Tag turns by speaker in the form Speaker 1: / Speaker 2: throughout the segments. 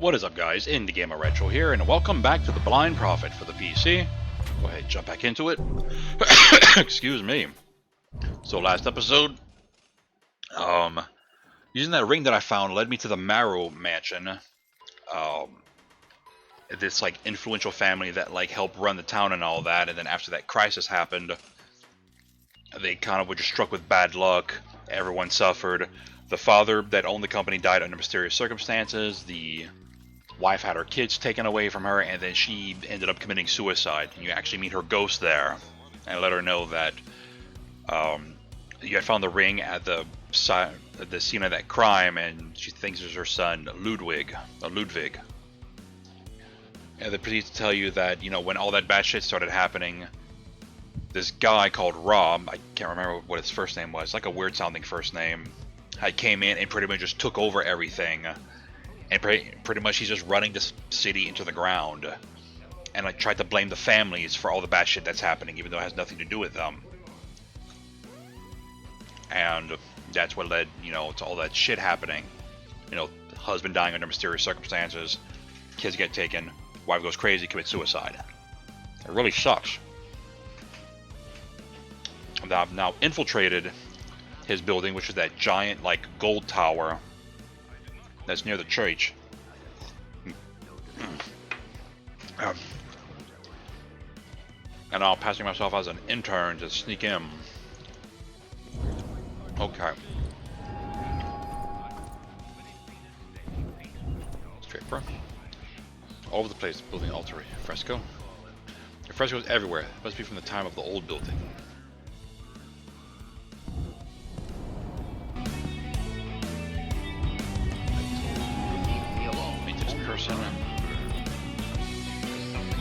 Speaker 1: What is up, guys? Indie Gamer Retro here, and welcome back to the Blind Prophet for the PC. Go ahead, jump back into it. Excuse me. So last episode, using that ring that I found led me to the Mayoral mansion. This like influential family that like helped run the town and all that, and then after that crisis happened, they kind of were just struck with bad luck. Everyone suffered. The father that owned the company died under mysterious circumstances. The wife had her kids taken away from her, and then she ended up committing suicide. And you actually meet her ghost there, and let her know that you had found the ring at the scene of that crime, and she thinks it's her son Ludwig. And they proceed to tell you that, you know, when all that bad shit started happening, this guy called Rob, I can't remember what his first name was, like a weird sounding first name, had came in and pretty much just took over everything. And pretty much he's just running this city into the ground. And like tried to blame the families for all the bad shit that's happening, even though it has nothing to do with them. And that's what led, you know, to all that shit happening. You know, husband dying under mysterious circumstances, kids get taken, wife goes crazy, commits suicide. It really sucks. I've now infiltrated his building, which is that giant, like, gold tower that's near the church. And now passing myself as an intern to sneak in. Okay. Straight for all over the place, building altar fresco. The frescoes everywhere. Must be from the time of the old building. Maintenance person.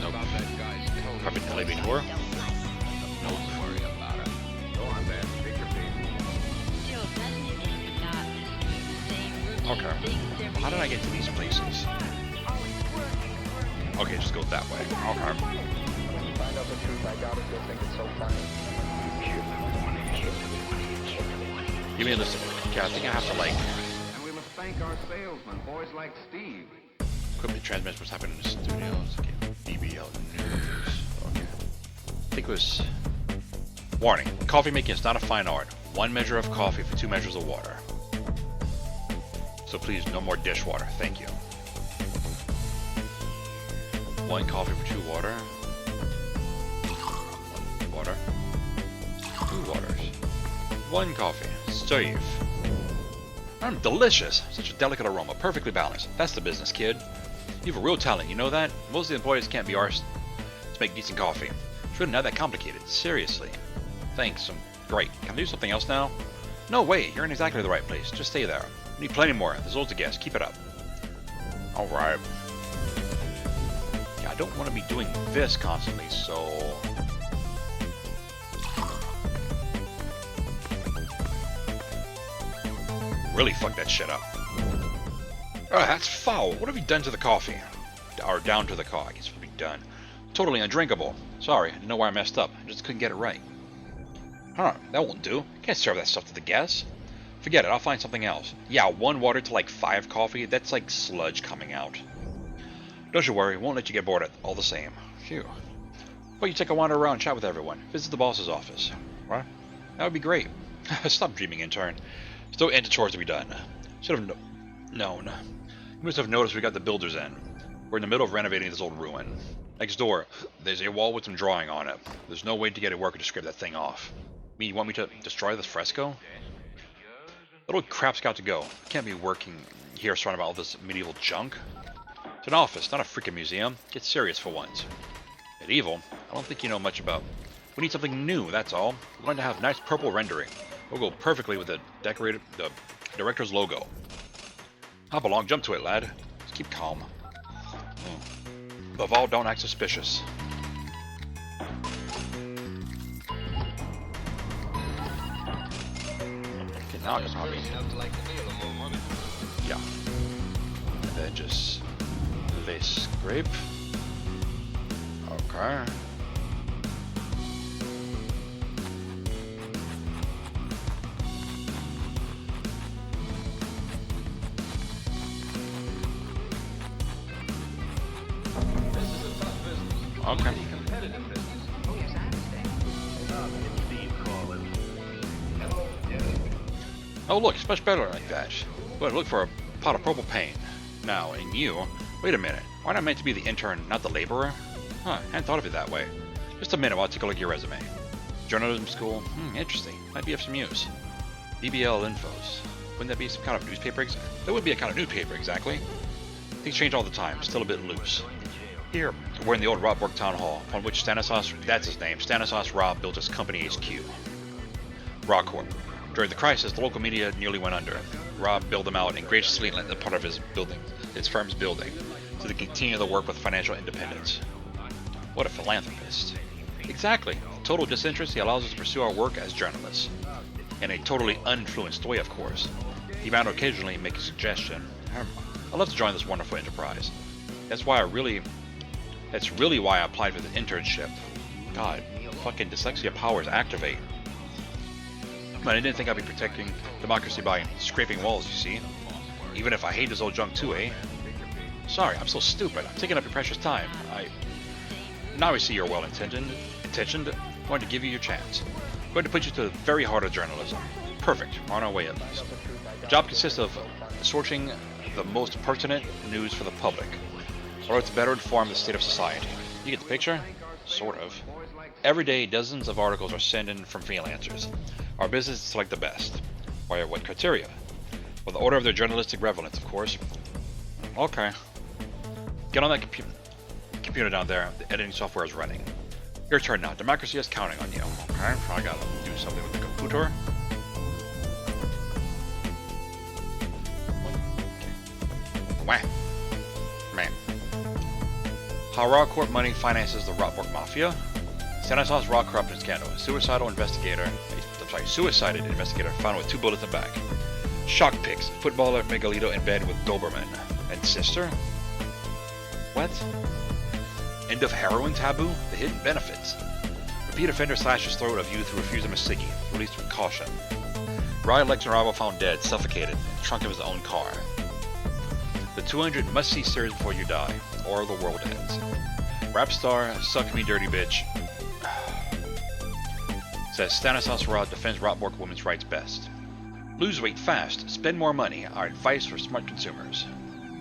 Speaker 1: Nope. Carpet elevator. Nope. Okay. How did I get to these places? Okay, just go that way. Okay.
Speaker 2: Find out the truth, I doubt it. You'll think it's so funny.
Speaker 1: Give me a list of. Okay, I think I have to like.
Speaker 3: And we must thank our salesmen, boys like Steve.
Speaker 1: Equipment transmits what's happening in the studios. Okay. BBL news. Okay. I think it was. Warning: coffee making is not a fine art. 1 measure of coffee for 2 measures of water. So please, no more dishwater. Thank you. 1 coffee for 2 water. 1 water. 2 waters. 1 coffee. Save. Delicious. Such a delicate aroma. Perfectly balanced. That's the business, kid. You have a real talent, you know that? Most of the employees can't be arsed to make decent coffee. Shouldn't have that complicated. Seriously. Thanks. Great. Can I do something else now? No, wait. You're in exactly the right place. Just stay there. We need plenty more. There's loads of guests. Keep it up. Alright. I don't want to be doing this constantly, so... Really fuck that shit up. Oh, that's foul. What have you done to the coffee? Or down to the coffee, I guess it would be done. Totally undrinkable. Sorry, I didn't know where I messed up. I just couldn't get it right. Huh, that won't do. Can't serve that stuff to the guests. Forget it, I'll find something else. Yeah, 1 water to like 5 coffee, that's like sludge coming out. Don't you worry, won't let you get bored all the same. Phew. Well, you take a wander around, chat with everyone. Visit the boss's office. What? That would be great. Stop dreaming, intern. Still end chores to be done. Should have known. You must have noticed we got the builders in. We're in the middle of renovating this old ruin. Next door, there's a wall with some drawing on it. There's no way to get a worker to scrape that thing off. You want me to destroy this fresco? Little crap's got to go. I can't be working here surrounded by all this medieval junk. It's an office, not a freaking museum. Get serious for once. Medieval? I don't think you know much about. We need something new, that's all. We're going to have nice purple rendering. It'll go perfectly with the director's logo. Hop along, jump to it, lad. Just keep calm. Above all, don't act suspicious. Okay, now just hobby. Yeah. And then just lay scrape. Okay. Okay. Oh look, it's much better like that. But look for a pot of propane. Now, and you... Wait a minute. Why not meant to be the intern, not the laborer? Huh, hadn't thought of it that way. Just a minute while I take a look at your resume. Journalism school? Interesting. Might be of some use. BBL infos. Wouldn't that be some kind of newspaper? That would be a kind of newspaper, exactly. Things change all the time, still a bit loose. Here, we're in the old Rotbork town hall, upon which Stanislaus, that's his name, Stanislaus Robb built his company HQ. Rotcorp. During the crisis, the local media nearly went under. Robb bailed them out and graciously lent them part of his firm's building, so they continue the work with financial independence. What a philanthropist. Exactly. Total disinterest, he allows us to pursue our work as journalists. In a totally uninfluenced way, of course. He might occasionally make a suggestion. I'd love to join this wonderful enterprise. That's really why I applied for the internship. God, fucking dyslexia powers activate. But I didn't think I'd be protecting democracy by scraping walls, you see. Even if I hate this old junk too, eh? Sorry, I'm so stupid. I'm taking up your precious time. Now I see you're well-intentioned. I'm going to give you your chance. I'm going to put you to the very heart of journalism. Perfect. We're on our way at least. The job consists of sourcing the most pertinent news for the public, in order to better inform the state of society. You get the picture? Sort of. Every day, dozens of articles are sent in from freelancers. Our business is to select the best. By what criteria? Well, the order of their journalistic relevance, of course. Okay. Get on that computer down there. The editing software is running. Your turn now. Democracy is counting on you. Okay, I gotta do something with the computer. Wah. Man. How Rotcorp money finances the Rotbork Mafia. Stanislaus Rock corruption scandal. Suicided investigator found with 2 bullets in the back. Shock pics. Footballer Megalito in bed with Doberman. And sister? What? End of heroin taboo? The hidden benefits. Repeat offender slashes throat of youth who refused him a ciggy. Released with caution. Riot election rival found dead, suffocated, in the trunk of his own car. The 200 must-see series before you die, or the world ends. Rap star, suck me dirty bitch. Says Stanislaus Robb defends Rotbork women's rights best. Lose weight fast, spend more money, our advice for smart consumers.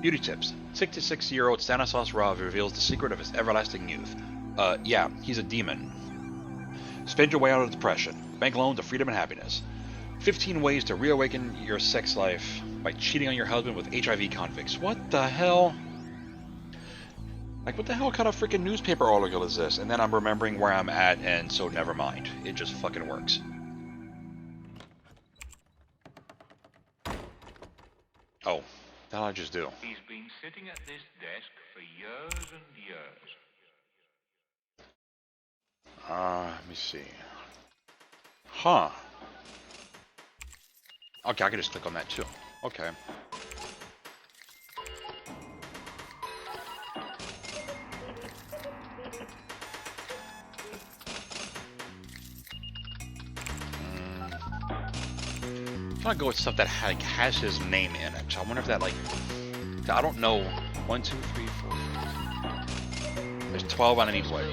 Speaker 1: Beauty tips. 66-year-old Stanislaus Robb reveals the secret of his everlasting youth. Yeah, he's a demon. Spend your way out of depression. Bank loan to freedom and happiness. 15 ways to reawaken your sex life by cheating on your husband with HIV convicts. What the hell? Like, what the hell kind of freaking newspaper article is this? And then I'm remembering where I'm at, and so never mind. It just fucking works. Oh, what the hell did I just do?
Speaker 3: He's been sitting at this desk for years and years.
Speaker 1: Let me see. Huh. Okay, I can just click on that too. Okay. I'm gonna go with stuff that has his name in it. I wonder if that, like, I don't know. 1, 2, 3, 4. There's 12 on any way.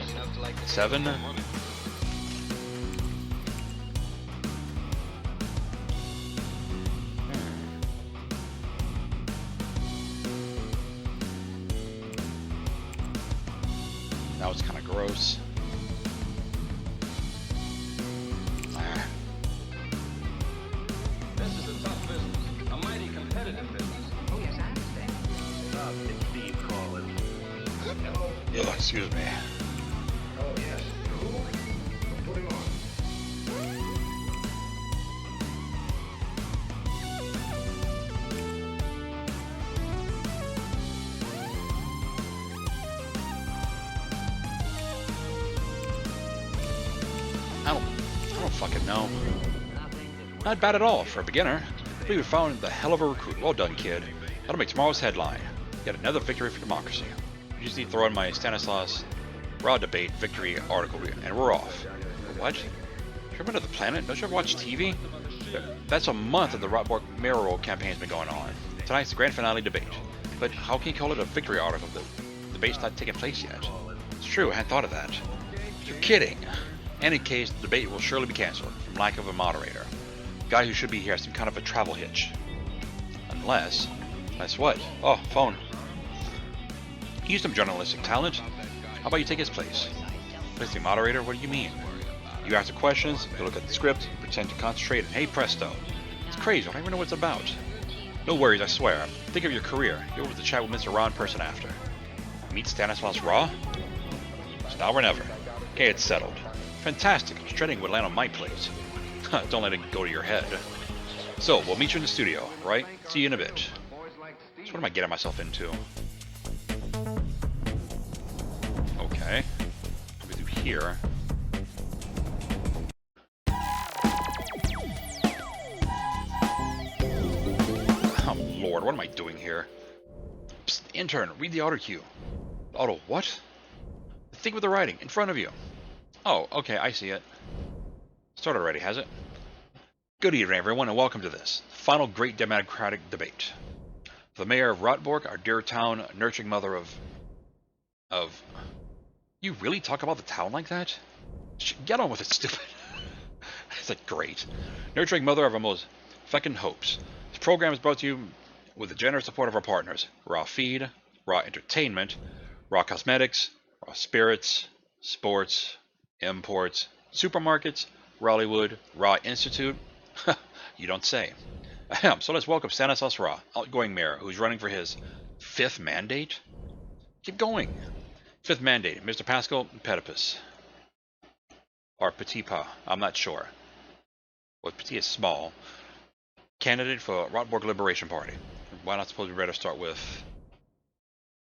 Speaker 1: 7. Now it's kind of gross.
Speaker 3: This is a tough business, a mighty competitive business. Oh yes, I understand. It's Steve calling. Hello.
Speaker 1: Yeah, excuse me.
Speaker 3: Oh yes. Cool. Put him on.
Speaker 1: I don't fucking know. Not bad at all for a beginner. I believe we found the hell of a recruit. Well done, kid. That'll make tomorrow's headline. Yet another victory for democracy. I just need to throw in my Stanislaus Robb debate victory article, and we're off. What? You're from another planet? Don't you ever watch TV? That's a month that the Rotbork mayoral campaign's been going on. Tonight's the grand finale debate. But how can you call it a victory article? The debate's not taking place yet. It's true, I hadn't thought of that. You're kidding. In any case, the debate will surely be cancelled from lack of a moderator. The guy who should be here has some kind of a travel hitch. Unless what? Oh, phone. Use some journalistic talent. How about you take his place? Place the moderator? What do you mean? You answer questions, you look at the script, pretend to concentrate, and hey presto. It's crazy, I don't even know what it's about. No worries, I swear. Think of your career. You're over to chat with Mr. Ra in person after. Meet Stanislaus Ra? It's now or never. Okay, it's settled. Fantastic, Shredding would land on my plate. Don't let it go to your head. So, we'll meet you in the studio, right? See you in a bit. So what am I getting myself into? Okay. What do we do here? Oh lord, what am I doing here? Psst, intern, read the auto cue. Auto what? Think with the writing, in front of you. Oh, okay, I see it. Started already, has it? Good evening, everyone, and welcome to this, the final great democratic debate. For the mayor of Rotbork, our dear town, nurturing mother of... You really talk about the town like that? Get on with it, stupid. It's like, great. Nurturing mother of our most fecund hopes. This program is brought to you with the generous support of our partners. Raw Feed, Raw Entertainment, Raw Cosmetics, Raw Spirits, Sports, Imports, Supermarkets, Rollywood, Raw Institute. You don't say. So let's welcome Stanislaus Ra, outgoing mayor, who's running for his 5th mandate? Keep going. 5th mandate, Mr. Pascal Pedipus. Or Petipa, I'm not sure. Well, Petit is small. Candidate for Rotbork Liberation Party. Why not suppose we better start with...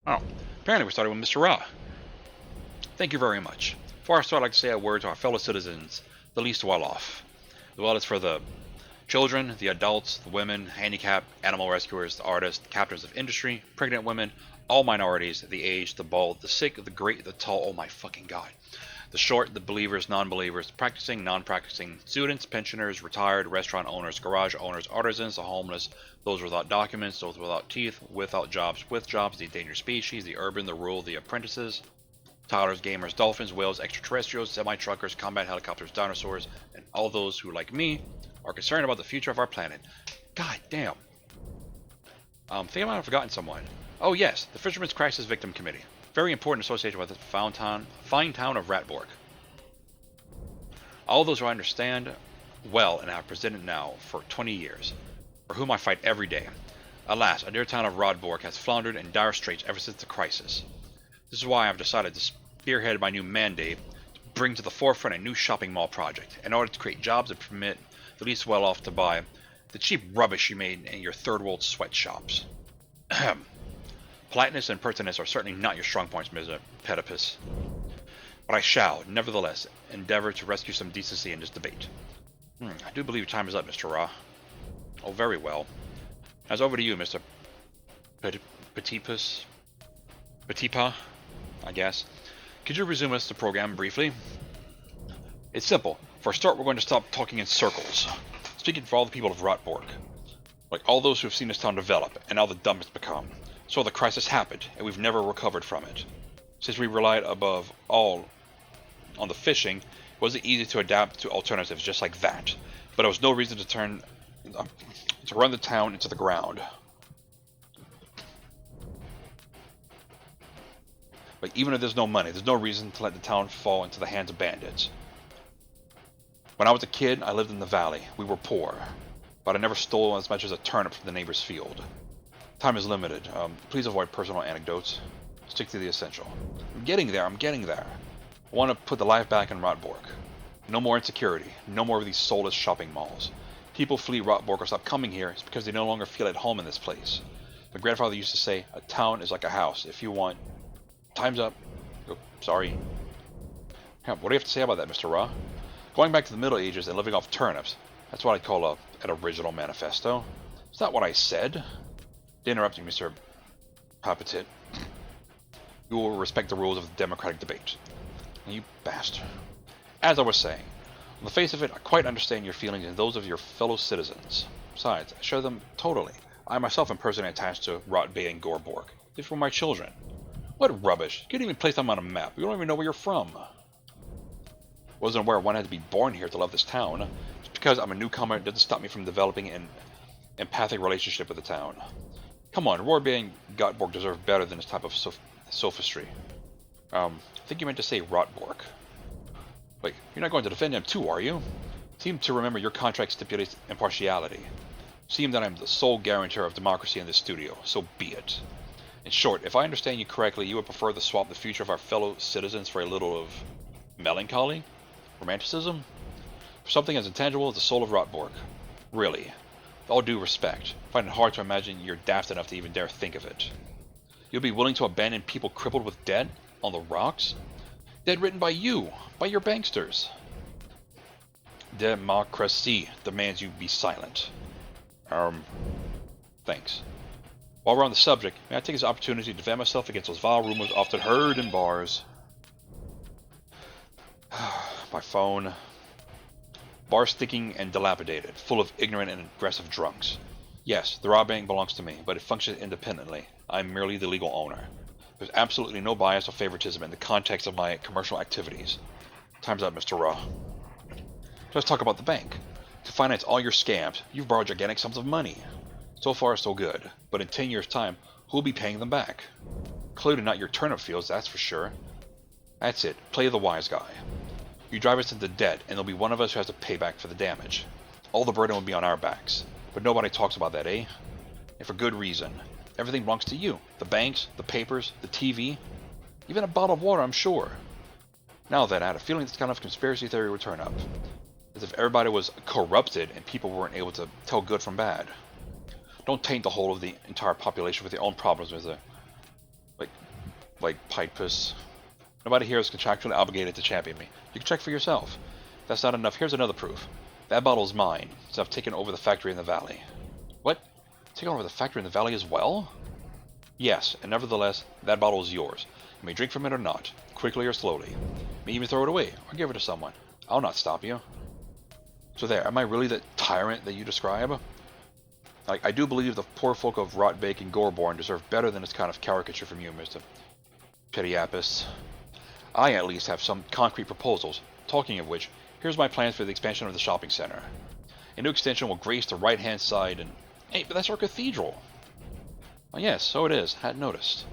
Speaker 1: Oh, apparently we're starting with Mr. Ra. Thank you very much. Before I start, I'd like to say a word to our fellow citizens, the least well off. The well is for the children, the adults, the women, handicapped, animal rescuers, the artists, the captives of industry, pregnant women, all minorities, the aged, the bald, the sick, the great, the tall, oh my fucking god. The short, the believers, non-believers, practicing, non-practicing, students, pensioners, retired, restaurant owners, garage owners, artisans, the homeless, those without documents, those without teeth, without jobs, with jobs, the endangered species, the urban, the rural, the apprentices, toddlers, gamers, dolphins, whales, extraterrestrials, semi-truckers, combat helicopters, dinosaurs, and all those who, like me, are concerned about the future of our planet. God damn. Think I might have forgotten someone. Oh yes, the Fisherman's Crisis Victim Committee. Very important association with the fine town of Rotbork. All those who I understand well and have presented now for 20 years, for whom I fight every day. Alas, our dear town of Rotbork has floundered in dire straits ever since the crisis. This is why I've decided to spearhead my new mandate to bring to the forefront a new shopping mall project in order to create jobs and permit the least well-off to buy the cheap rubbish you made in your third-world sweatshops. Politeness and pertinence are certainly not your strong points, Mr. Pedipus. But I shall, nevertheless, endeavor to rescue some decency in this debate. I do believe your time is up, Mr. Ra. Oh, very well. Now it's over to you, Mr. Petipus. Petipa, I guess. Could you resume us the program briefly? It's simple. For a start, we're going to stop talking in circles. Speaking for all the people of Rotbork. Like all those who have seen this town develop, and how the dumb it's become. So the crisis happened, and we've never recovered from it. Since we relied above all on the fishing, it wasn't easy to adapt to alternatives just like that. But there was no reason to run the town into the ground. But even if there's no money, there's no reason to let the town fall into the hands of bandits. When I was a kid, I lived in the valley. We were poor, but I never stole as much as a turnip from the neighbor's field. Time is limited. Please avoid personal anecdotes. Stick to the essential. I'm getting there. I want to put the life back in Rotbork. No more insecurity. No more of these soulless shopping malls. People flee Rotbork or stop coming here. It's because they no longer feel at home in this place. My grandfather used to say, a town is like a house. If you want... Time's up. Oh, sorry. What do you have to say about that, Mr. Ra? Going back to the Middle Ages and living off turnips. That's what I'd call an original manifesto. It's not what I said. To interrupt you, Mr. Papetit. You will respect the rules of the democratic debate. You bastard. As I was saying, on the face of it, I quite understand your feelings and those of your fellow citizens. Besides, I share them totally. I myself am personally attached to Rot Bay and Gorbork. These were my children. What rubbish? You couldn't even place them on a map. We don't even know where you're from. Wasn't aware one had to be born here to love this town. Just because I'm a newcomer, it doesn't stop me from developing an empathic relationship with the town. Come on, Rotbork and Rotbork deserve better than this type of sophistry. I think you meant to say Rotbork. Wait, you're not going to defend him too, are you? Seem to remember your contract stipulates impartiality. Seem that I'm the sole guarantor of democracy in this studio, so be it. In short, if I understand you correctly, you would prefer to swap the future of our fellow citizens for a little of melancholy? Romanticism? For something as intangible as the soul of Rotbork. Really. With all due respect, I find it hard to imagine you're daft enough to even dare think of it. You'll be willing to abandon people crippled with debt? On the rocks? Dead written by you, by your banksters. Democracy demands you be silent. Thanks. While we're on the subject, may I take this opportunity to defend myself against those vile rumors often heard in bars? My phone. Bar stinking and dilapidated, full of ignorant and aggressive drunks. Yes, the rob bank belongs to me, but it functions independently. I'm merely the legal owner. There's absolutely no bias or favoritism in the context of my commercial activities. Time's up, Mr. Raw. Let's talk about the bank. To finance all your scams, you've borrowed gigantic sums of money. So far, so good. But in 10 years' time, who'll be paying them back? Clearly not your turnip fields, that's for sure. That's it. Play the wise guy. You drive us into debt, and there'll be one of us who has to pay back for the damage. All the burden will be on our backs. But nobody talks about that, eh? And for good reason. Everything belongs to you. The banks, the papers, the TV. Even a bottle of water, I'm sure. Now then, I had a feeling this kind of conspiracy theory would turn up. As if everybody was corrupted and people weren't able to tell good from bad. Don't taint the whole of the entire population with your own problems with it. Like Pipus. Nobody here is contractually obligated to champion me. You can check for yourself. If that's not enough, here's another proof. That bottle's mine, since I've taken over the factory in the valley. What? Taken over the factory in the valley as well? Yes, and nevertheless, that bottle is yours. You may drink from it or not, quickly or slowly. You may even throw it away, or give it to someone. I'll not stop you. So there, am I really the tyrant that you describe? I do believe the poor folk of Rotbork and Gorborn deserve better than this kind of caricature from you, Mr. Periapis. I, at least, have some concrete proposals. Talking of which, here's my plans for the expansion of the shopping center. A new extension will grace the right-hand side and... Hey, but that's our cathedral! Oh yes, so it is. Hadn't noticed.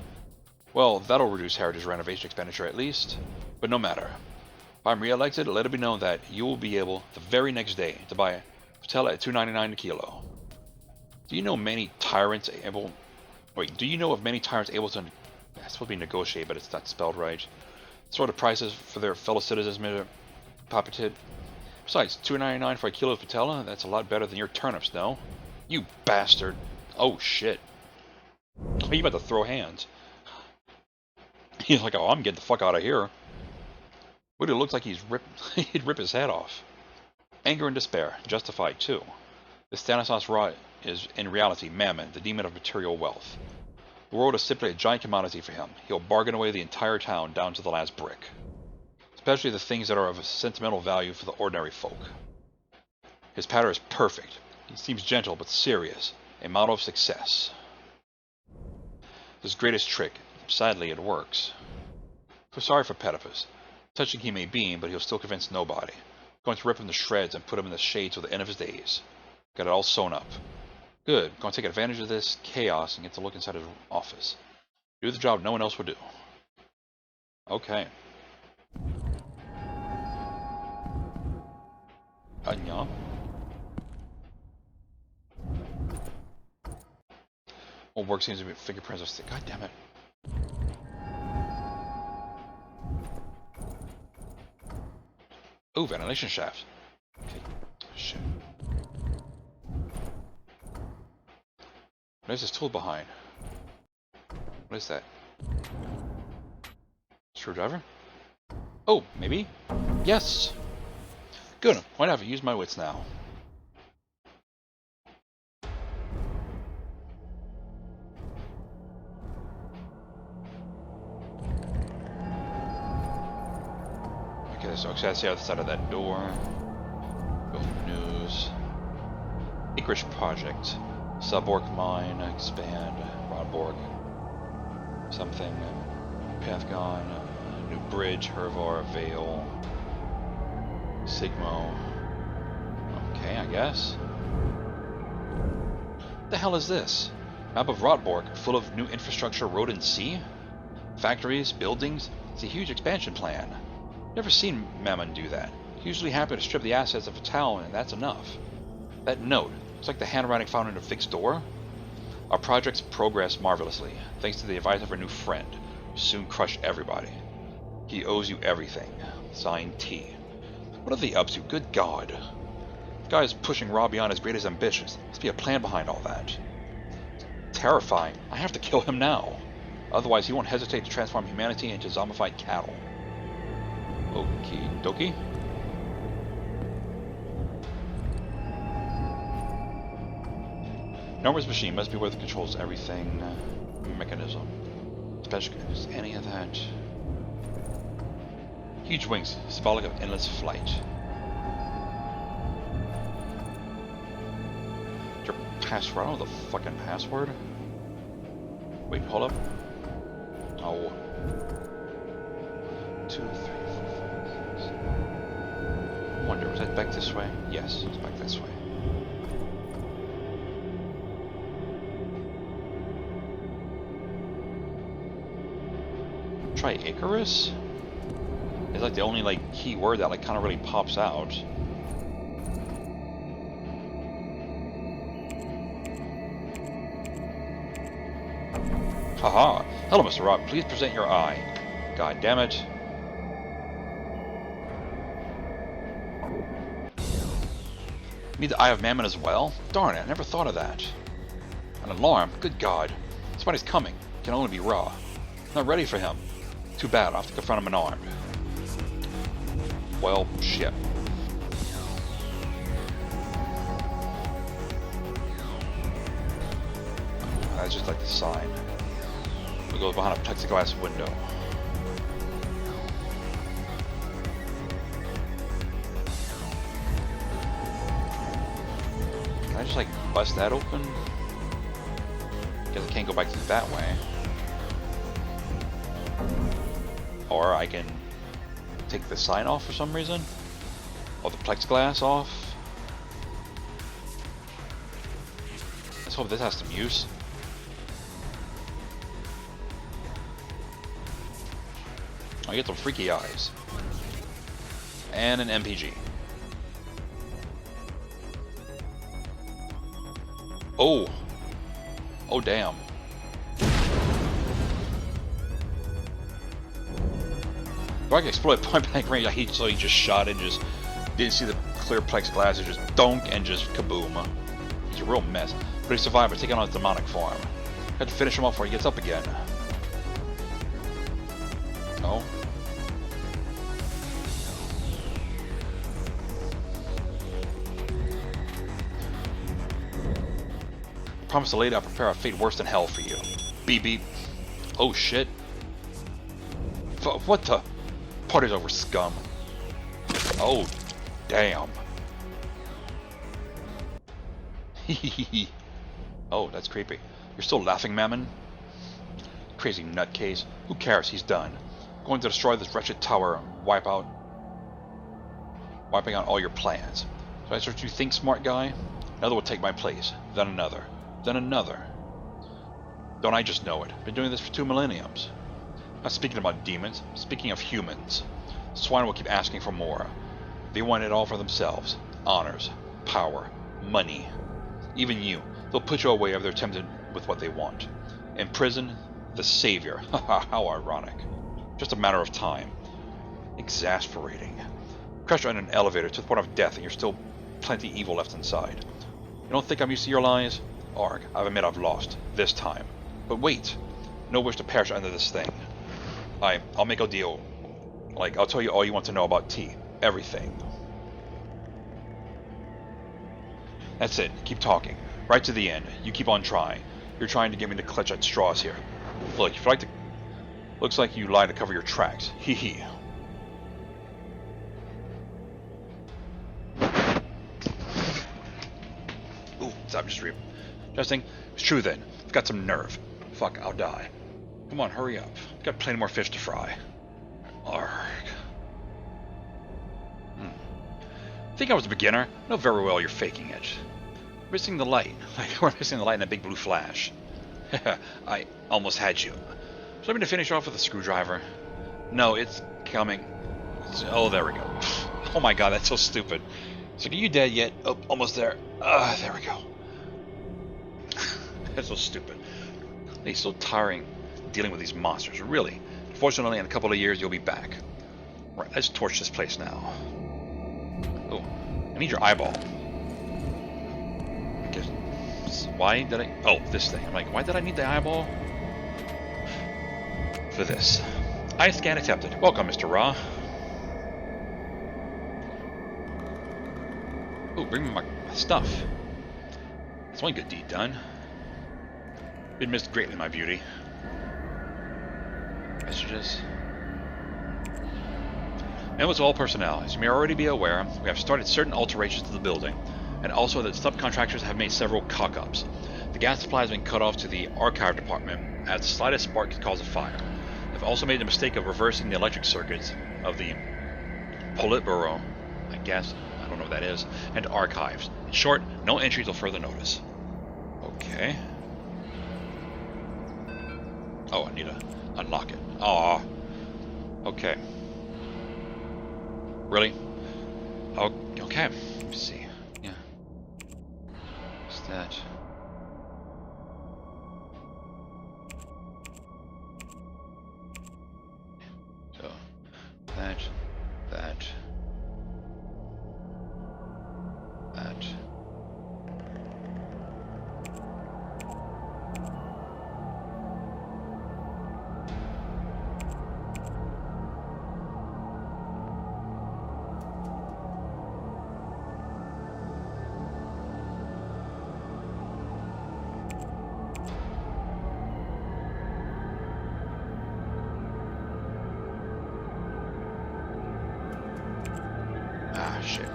Speaker 1: Well, that'll reduce heritage renovation expenditure at least. But no matter. If I'm re-elected, let it be known that you will be able, the very next day, to buy a patella at $2.99 a kilo. Do you know many tyrants able... Wait, do you know of many tyrants able to... That's supposed to be negotiate, but it's not spelled right. Sort of prices for their fellow citizens, Mr. Papatit. Besides, $2.99 for a kilo of patella? That's a lot better than your turnips, no? You bastard. Oh, shit. Oh, you about to throw hands. He's like, oh, I'm getting the fuck out of here. Would it looks like he'd rip his head off. Anger and despair, justified too. This Stanislaus Ra is in reality Mammon, the demon of material wealth. The world is simply a giant commodity for him. He'll bargain away the entire town down to the last brick. Especially the things that are of sentimental value for the ordinary folk. His patter is perfect. He seems gentle but serious, a model of success. His greatest trick, sadly it works. So sorry for Pedipus. Touching he may be, but he'll still convince nobody. Going to rip him to shreds and put him in the shade till the end of his days. Got it all sewn up. Good. Going to take advantage of this chaos and get to look inside his office. Do the job no one else would do. Okay. Anya. Old work seems to be fingerprints of stick. God damn it. Oh, ventilation shafts. Okay. Shit. What is this tool behind? What is that? Screwdriver? Oh, maybe? Yes! Good. Why not use my wits now? Okay, so that's the other side of that door. Go news. Acreage project. Subork mine, expand, Rotbork. Something. Path gone. New bridge, Hervar, Vale, Sigmo. Okay, I guess. What the hell is this? Map of Rotbork, full of new infrastructure, road and sea? Factories, buildings? It's a huge expansion plan. Never seen Mammon do that. Usually happy to strip the assets of a town, and that's enough. That note, it's like the handwriting found in a fixed door. Our projects progress marvelously, thanks to the advice of our new friend, who soon crushed everybody. He owes you everything. Signed, T. What are they up to? Good God. The guy is pushing Ra beyond his greatest ambitions. Must be a plan behind all that. Terrifying. I have to kill him now. Otherwise, he won't hesitate to transform humanity into zombified cattle. Okie dokie. Norma's machine must be where the controls everything. Mechanism. Special. Is any of that? Huge wings, symbolic of endless flight. Your password? I don't know the fucking password. Wait, hold up. Oh. 2, 3, 4, 5, 6. I wonder, was that back this way? Yes, it's back this way. Try Icarus? It's like the only like key word that like kind of really pops out. Haha! Hello, Mr. Rock. Please present your eye. God damn it. You need the Eye of Mammon as well? Darn it, I never thought of that. An alarm? Good God. Somebody's coming. Can only be Ra. Not ready for him. Too bad, I'll have to confront him unarmed. Well, shit. That's just like the sign. It goes behind a plexiglass window. Can I just like bust that open? Guess I can't go back through that way. Or I can take the sign off for some reason. Or the plexiglass off. Let's hope this has some use. I get some freaky eyes. And an MPG. Oh! Oh damn. If I can exploit point blank range, I hate so he just shot and just didn't see the clear plexiglass, it just donk and just kaboom. He's a real mess. But he survived by taking on his demonic form. Had to finish him off before he gets up again. Oh. Promise to later I'll prepare a fate worse than hell for you. Beep beep. Oh shit. What the? Party's over, scum. Oh, damn. Hehehe. Oh, that's creepy. You're still laughing, Mammon? Crazy nutcase. Who cares? He's done. Going to destroy this wretched tower and wiping out all your plans. So that's what you think, smart guy? Another will take my place. Then another. Then another. Don't I just know it? Been doing this for 2 millenniums. Not speaking about demons, speaking of humans. Swine will keep asking for more. They want it all for themselves. Honors, power, money. Even you. They'll put you away if they're tempted with what they want. In prison, the savior. Haha, how ironic. Just a matter of time. Exasperating. Crash on an elevator to the point of death and you're still plenty evil left inside. You don't think I'm used to your lies? Arg, I've admit I've lost. This time. But wait. No wish to perish under this thing. I'll make a deal. Like, I'll tell you all you want to know about T. Everything. That's it. Keep talking. Right to the end. You keep on trying. You're trying to get me to clutch at straws here. Look, if you like to... Looks like you lie to cover your tracks. Hee hee. Ooh, stop just testing. It's true then. I've got some nerve. Fuck, I'll die. Come on, hurry up. Got plenty more fish to fry. Arrgh. Think I was a beginner? I know very well you're faking it. Missing the light. Like we're missing the light in a big blue flash. I almost had you. So let me to finish off with a screwdriver. No, it's coming. Oh, there we go. Oh my god, that's so stupid. So, are you dead yet? Oh, almost there. There we go. That's so stupid. It's so tiring dealing with these monsters, really. Fortunately, in a couple of years, you'll be back. Right, let's torch this place now. Oh, I need your eyeball. Why did I... Oh, this thing. I'm like, why did I need the eyeball? For this. Eye scan accepted. Welcome, Mr. Ra. Oh, bring me my stuff. That's one good deed done. Been missed greatly, my beauty. Messages. And with all personnel, as you may already be aware, we have started certain alterations to the building, and also that subcontractors have made several cock-ups. The gas supply has been cut off to the archive department, as the slightest spark could cause a fire. They've also made the mistake of reversing the electric circuits of the Politburo, I guess, I don't know what that is, and archives. In short, no entry till further notice. Okay. Oh, I need to unlock it. Aw. Okay. Really? Oh, okay. Let me see. Yeah. What's that? So, that. Ah, shit.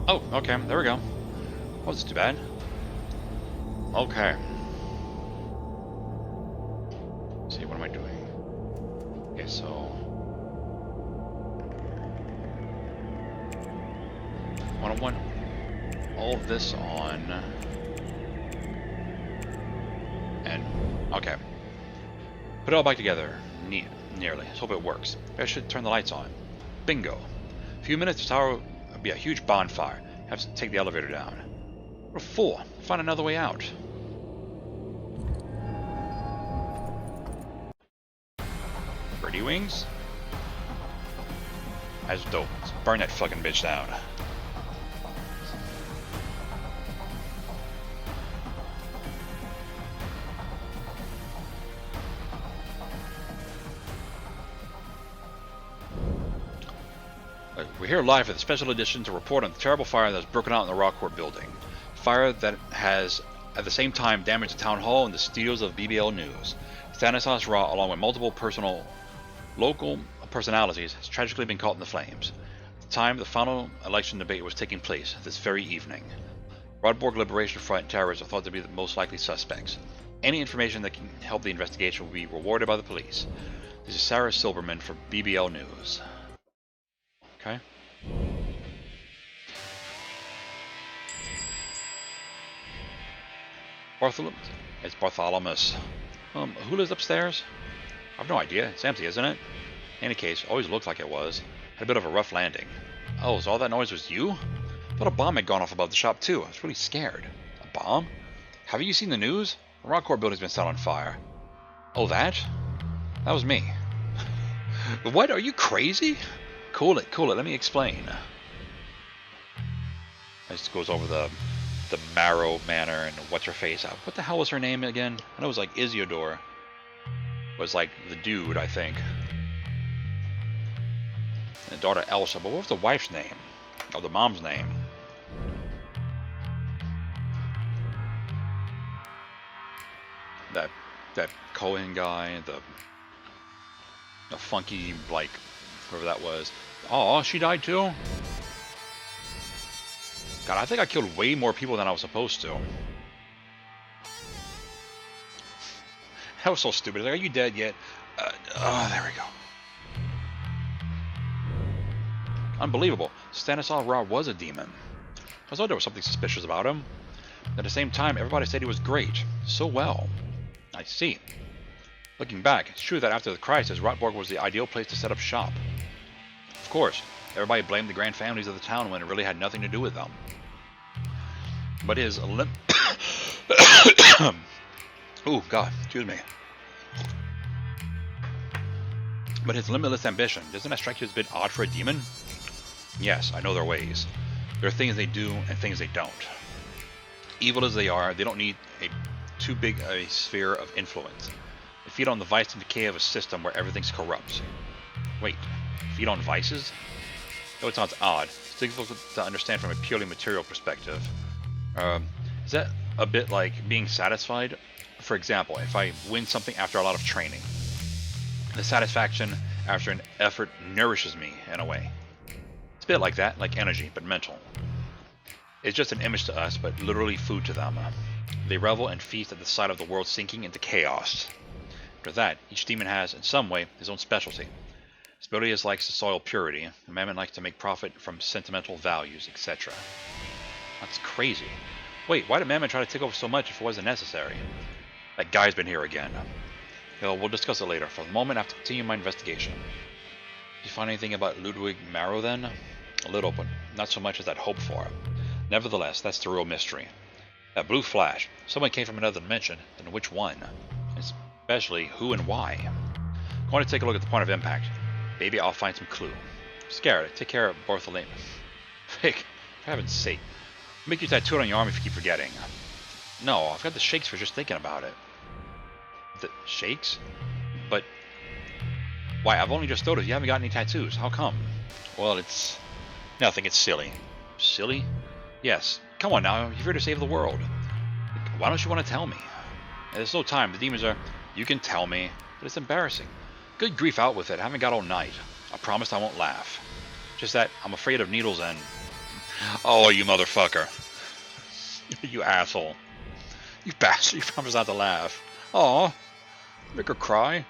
Speaker 1: Oh, okay, there we go. Oh, that's too bad. Okay. Let's see, what am I doing? Okay, so... I want all of this on... And... Okay. Put it all back together. Nearly. Let's hope it works. I should turn the lights on. Bingo. A few minutes, the tower would be a huge bonfire. Have to take the elevator down. What a fool. Find another way out. Birdie wings? That's dope. Let's burn that fucking bitch down. We're here live for the special edition to report on the terrible fire that has broken out in the Rotbork building. Fire that has, at the same time, damaged the town hall and the studios of BBL News. Stanislaus Ra, along with multiple local personalities, has tragically been caught in the flames. At the time, the final election debate was taking place this very evening. Rotbork Liberation Front terrorists are thought to be the most likely suspects. Any information that can help the investigation will be rewarded by the police. This is Sarah Silberman for BBL News. Okay. Bartholomeus. It's Bartholomeus. Who lives upstairs? I've no idea. It's empty, isn't it? In any case, always looked like it was. Had a bit of a rough landing. Oh, so all that noise was you? I thought a bomb had gone off above the shop too. I was really scared. A bomb? Haven't you seen the news? The Rotbork building's been set on fire. Oh, that? That was me. What? Are you crazy? Cool it. Let me explain. This goes over the Marrow Manor and what's her face. What the hell was her name again? I know it was like Isidore. Was like the dude, I think. And the daughter Elsa. But what was the wife's name? Oh, the mom's name. That Cohen guy, the funky like Whoever that was. Oh, she died too? God, I think I killed way more people than I was supposed to. That was so stupid. Like, are you dead yet? Oh, there we go. Unbelievable. Stanislav Ra was a demon. I thought there was something suspicious about him. At the same time, everybody said he was great. So well. I see. Looking back, it's true that after the crisis, Rotbork was the ideal place to set up shop. Of course, everybody blamed the grand families of the town when it really had nothing to do with them. But his oh, God, excuse me. But his limitless ambition, doesn't that strike you as a bit odd for a demon? Yes, I know their ways. There are things they do and things they don't. Evil as they are, they don't need too big a sphere of influence. They feed on the vice and decay of a system where everything's corrupt. Wait, feed on vices? Though it sounds odd, it's difficult to understand from a purely material perspective. Is that a bit like being satisfied? For example, if I win something after a lot of training, the satisfaction after an effort nourishes me in a way. It's a bit like that, like energy, but mental. It's just an image to us, but literally food to them. They revel and feast at the sight of the world sinking into chaos. After that, each demon has, in some way, his own specialty. Spiritus likes to soil purity, and Mammon likes to make profit from sentimental values, etc. That's crazy. Wait, why did Mammon try to take over so much if it wasn't necessary? That guy's been here again. We'll discuss it later. For the moment, I have to continue my investigation. Did you find anything about Ludwig Marrow then? A little, but not so much as I'd hoped for. Nevertheless, that's the real mystery. That blue flash. Someone came from another dimension, then which one? Especially who and why? I want to take a look at the point of impact. Maybe I'll find some clue. Scared. Take care of Bartholomeus. Vic, for heaven's sake. I'll make you tattoo it on your arm if you keep forgetting. No, I've got the shakes for just thinking about it. The shakes? But why? I've only just noticed you haven't got any tattoos. How come? Well, it's nothing. It's silly. Silly? Yes. Come on now. You're here to save the world. Why don't you want to tell me? There's no time. The demons are... You can tell me, but it's embarrassing. Good grief, out with it. I haven't got all night. I promised I won't laugh. Just that I'm afraid of needles and... Oh, you motherfucker. You asshole. You bastard. You promised not to laugh. Aw. Make her cry.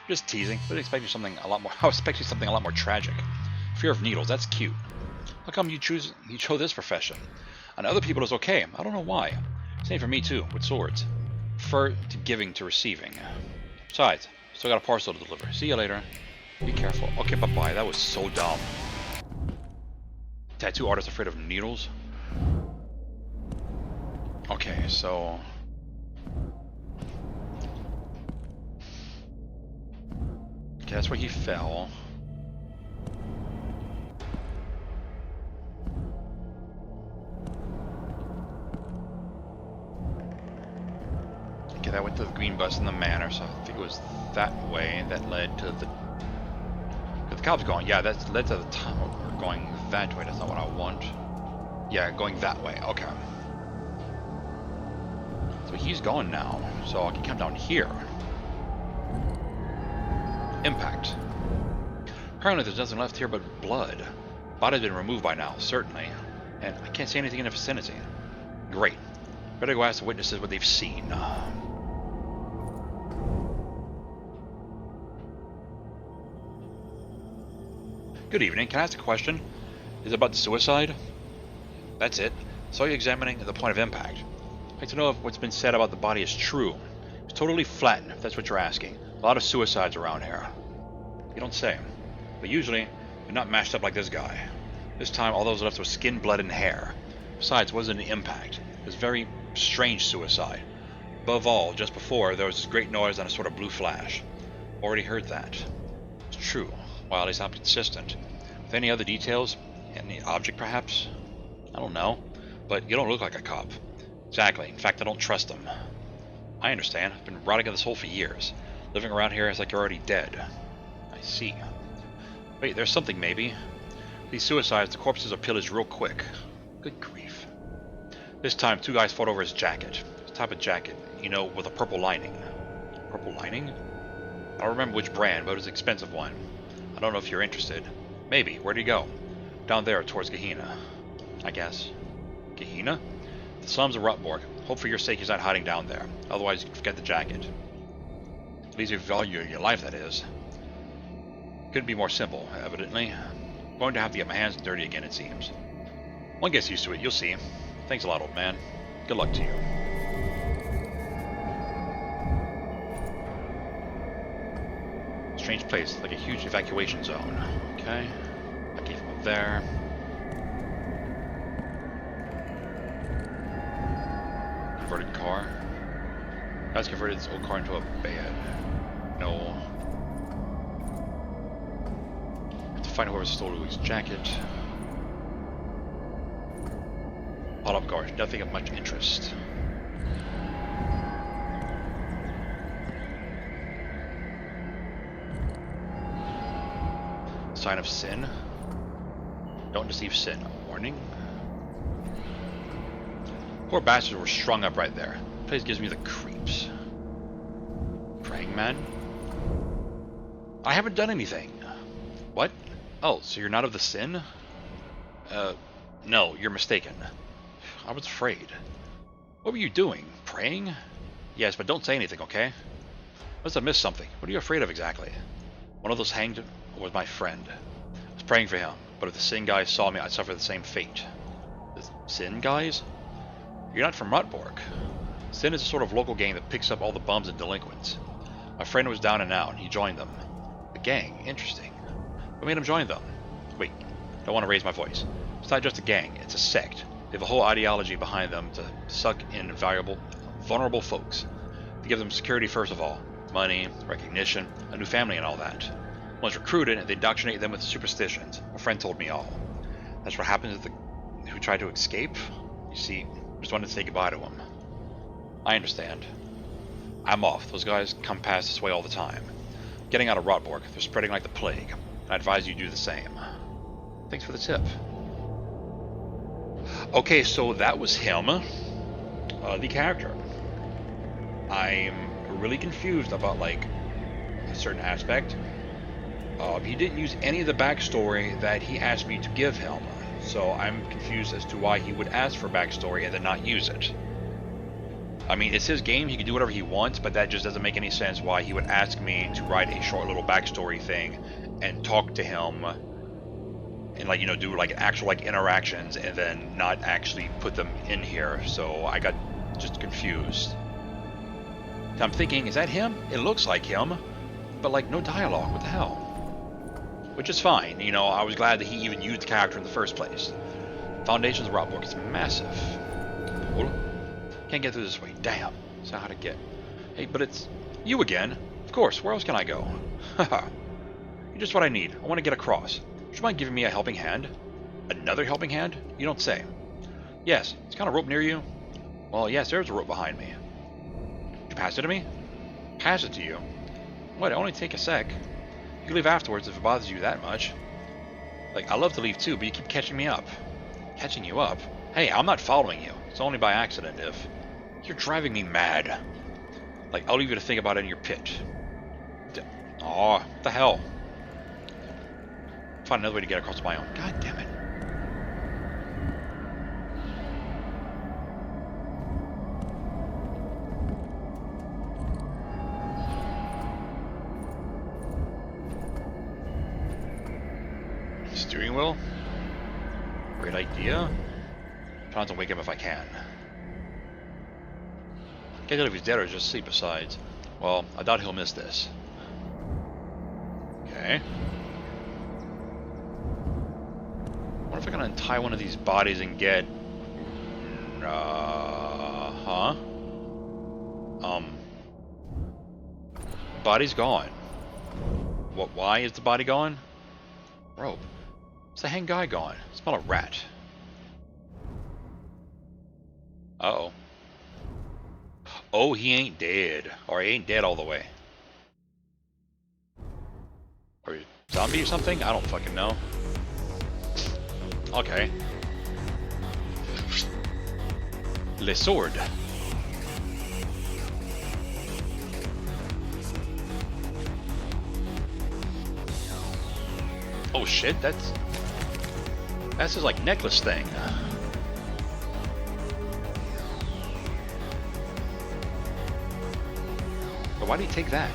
Speaker 1: Just teasing. I was expecting something a lot more tragic. Fear of needles. That's cute. How come you chose this profession? On other people it's okay. I don't know why. Same for me too, with swords. Prefer to giving to receiving. Besides, still got a parcel to deliver. See you later. Be careful. Okay, bye-bye. That was so dumb. Tattoo artist afraid of needles? Okay, so... Okay, that's where he fell. Okay, that went to the green bus in the manor, so I think it was that way that led to the... The cop's going, yeah, that led to the tunnel. We're going that way, that's not what I want. Yeah, going that way, okay. So he's gone now, so I can come down here. Impact. Apparently there's nothing left here but blood. Body's been removed by now, certainly. And I can't see anything in the vicinity. Great. Better go ask the witnesses what they've seen. Good evening. Can I ask a question? Is it about the suicide? That's it. Saw you examining the point of impact. I'd like to know if what's been said about the body is true. It's totally flattened, if that's what you're asking. A lot of suicides around here. You don't say. But usually, they're not mashed up like this guy. This time, all those left was skin, blood, and hair. Besides, it wasn't an impact. It was a very strange suicide. Above all, just before, there was this great noise and a sort of blue flash. Already heard that. It's true. Well, at least I'm consistent. With any other details? Any object, perhaps? I don't know. But you don't look like a cop. Exactly. In fact, I don't trust them. I understand. I've been rotting in this hole for years. Living around here is like you're already dead. I see. Wait, there's something maybe. These suicides, the corpses are pillaged real quick. Good grief. This time, two guys fought over his jacket. His type of jacket, you know, with a purple lining. Purple lining? I don't remember which brand, but it was an expensive one. I don't know if you're interested. Maybe. Where'd he go? Down there, towards Gehenna. I guess. Gehenna? The slums of Rotbork. Hope for your sake he's not hiding down there. Otherwise, you can forget the jacket. At least if you value your life, that is. Couldn't be more simple, evidently. I'm going to have to get my hands dirty again, it seems. One gets used to it, you'll see. Thanks a lot, old man. Good luck to you. Strange place, like a huge evacuation zone. Okay. I came from up there. Converted car. Guys converted this old car into a bed. No. Have to find whoever stole Louis' jacket. Follow-up guards, nothing of much interest. Sign of sin. Don't deceive sin. Warning. Poor bastards were strung up right there. The place gives me the creeps. Praying man? I haven't done anything. What? Oh, so you're not of the sin? No, you're mistaken. I was afraid. What were you doing? Praying? Yes, but don't say anything, okay? Must have missed something. What are you afraid of exactly? One of those hanged was my friend. I was praying for him, but if the sin guys saw me, I'd suffer the same fate. The sin guys? You're not from Rotbork. Sin is a sort of local gang that picks up all the bums and delinquents. My friend was down and out, and he joined them. A gang? Interesting. What made him join them? Wait, don't want to raise my voice. It's not just a gang, it's a sect. They have a whole ideology behind them to suck in vulnerable folks. To give them security first of all. Money, recognition, a new family and all that. Once recruited, they indoctrinate them with superstitions. A friend told me all. That's what happens to the who try to escape? You see, I just wanted to say goodbye to them. I understand. I'm off. Those guys come past this way all the time. Getting out of Rotbork, they're spreading like the plague. I advise you do the same. Thanks for the tip. Okay, so that was him, the character. I'm really confused about, like, a certain aspect. He didn't use any of the backstory that he asked me to give him, so I'm confused as to why he would ask for backstory and then not use it. I mean, it's his game, he can do whatever he wants, but that just doesn't make any sense why he would ask me to write a short little backstory thing and talk to him and, like, you know, do like actual like interactions and then not actually put them in here. So I got just confused. I'm thinking, is that him? It looks like him, but like no dialogue. What the hell? Which is fine. You know, I was glad that he even used the character in the first place. Foundations of Rotbork is massive. Hold on. Can't get through this way. Damn. That's not how to get. Hey, but it's you again. Of course. Where else can I go? Haha. You're just what I need. I want to get across. Would you mind giving me a helping hand? Another helping hand? You don't say. Yes. It's kind of rope near you. Well, yes, there's a rope behind me. Did you pass it to me? Pass it to you? What? It'll only take a sec. You can leave afterwards if it bothers you that much. Like, I love to leave too, but you keep catching me up. Catching you up? Hey, I'm not following you. It's only by accident if... You're driving me mad. Like, I'll leave you to think about it in your pit. Aw, what the hell? Find another way to get across my own. God damn it. Steering wheel? Great idea. Trying to wake him if I can. Can't tell if he's dead or just asleep besides. Well, I doubt he'll miss this. Okay. I wonder if I can untie one of these bodies and get... Body's gone. What? Why is the body gone? Rope. It's the hang guy gone. I smell a rat. Uh-oh. Oh, he ain't dead. Or he ain't dead all the way. Or he a zombie or something? I don't fucking know. Okay. Le sword. Oh shit, that's his like necklace thing. But why did he take that?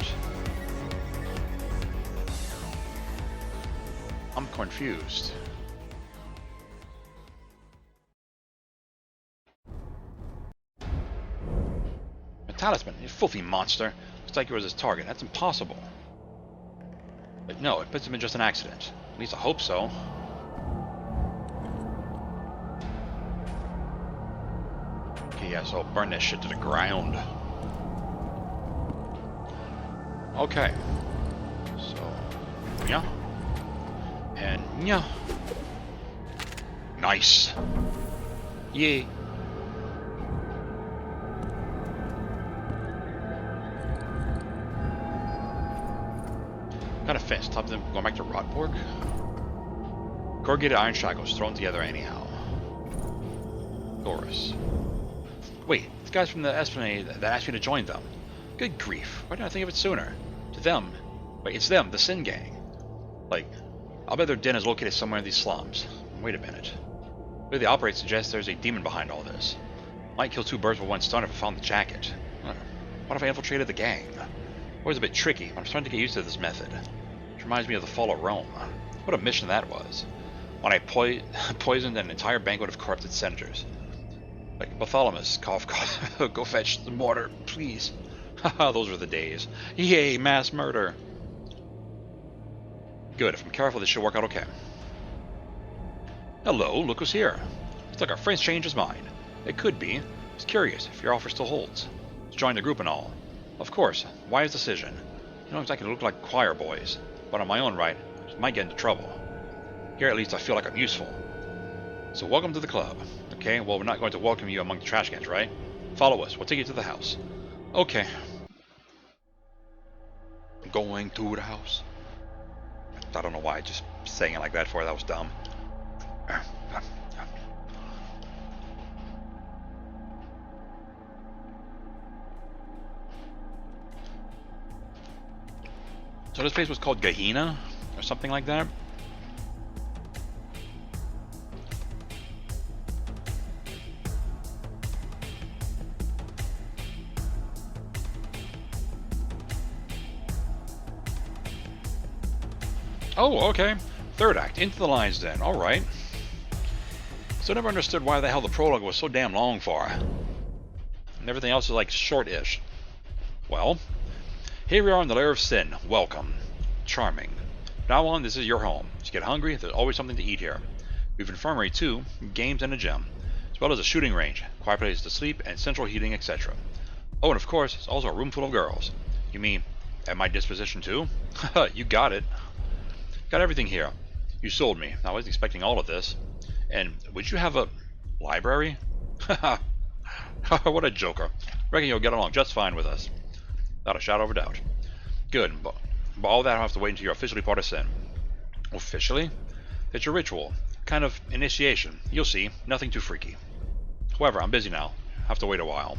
Speaker 1: I'm confused. A talisman, you filthy monster. Looks like it was his target. That's impossible. But no, it puts him in just an accident. At least I hope so. Okay, yeah, so I'll burn that shit to the ground. Okay. So, yeah. And yeah. Nice. Yay. Kind of fence. Top of them going back to Rotbork. Corrugated iron shackles thrown together anyhow. Doris. Wait, the guys from the Esplanade that asked me to join them. Good grief. Why didn't I think of it sooner? To them. Wait, it's them, the Sin Gang. Like, I'll bet their den is located somewhere in these slums. Wait a minute. The way they operate suggests there's a demon behind all this. Might kill two birds with one stone if I found the jacket. What if I infiltrated the gang? Always a bit tricky, but I'm starting to get used to this method. Which reminds me of the fall of Rome. What a mission that was. When I poisoned an entire banquet of corrupted senators. Like Bartholomeus, cough, cough. Go fetch the mortar, please. Haha, those were the days. Yay, mass murder. Good, if I'm careful, this should work out okay. Hello, look who's here. Looks like our friend's changed his mind. It could be. He's curious if your offer still holds. To join the group and all. Of course, wise decision. You don't exactly look like choir boys, but on my own right, I might get into trouble. Here at least I feel like I'm useful. So welcome to the club. Okay, well we're not going to welcome you among the trash cans, right? Follow us, we'll take you to the house. Okay. Going to the house. I don't know why, just saying it like that for that was dumb. So this place was called Gehenna, or something like that. Oh, okay. Third act, Into the Lion's Den. Alright. So I never understood why the hell the prologue was so damn long for. And everything else is like short-ish. Well, here we are in the Lair of Sin. Welcome. Charming. From now on, this is your home. If you get hungry, there's always something to eat here. We have an infirmary too, games and a gym, as well as a shooting range, quiet places to sleep, and central heating, etc. Oh, and of course, it's also a room full of girls. You mean, at my disposition too? Haha, you got it. Got everything here. You sold me. I wasn't expecting all of this. And would you have a library? Haha. What a joker. Reckon you'll get along just fine with us. Not a shadow of a doubt. Good, but all that I'll have to wait until you're officially part of Sin. Officially? It's your ritual. Kind of initiation. You'll see. Nothing too freaky. However, I'm busy now. Have to wait a while.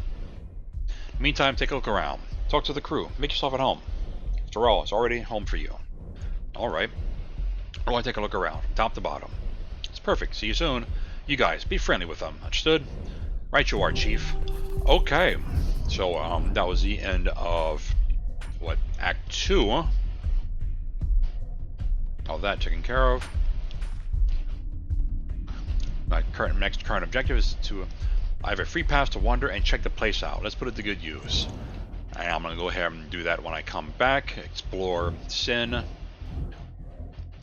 Speaker 1: Meantime, take a look around. Talk to the crew. Make yourself at home. After all, it's already home for you. Alright. I want to take a look around, from top to bottom. It's perfect. See you soon. You guys, be friendly with them. Understood? Right you are, Chief. Okay. So, that was the end of, what, Act 2, huh? All that taken care of. My next current objective is to... I have a free pass to wander and check the place out. Let's put it to good use. And I'm going to go ahead and do that when I come back. Explore Sin.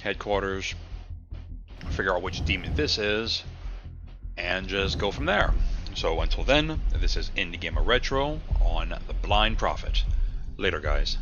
Speaker 1: Headquarters. Figure out which demon this is. And just go from there. So until then, this is Indie Gamer Retro on The Blind Prophet. Later, guys.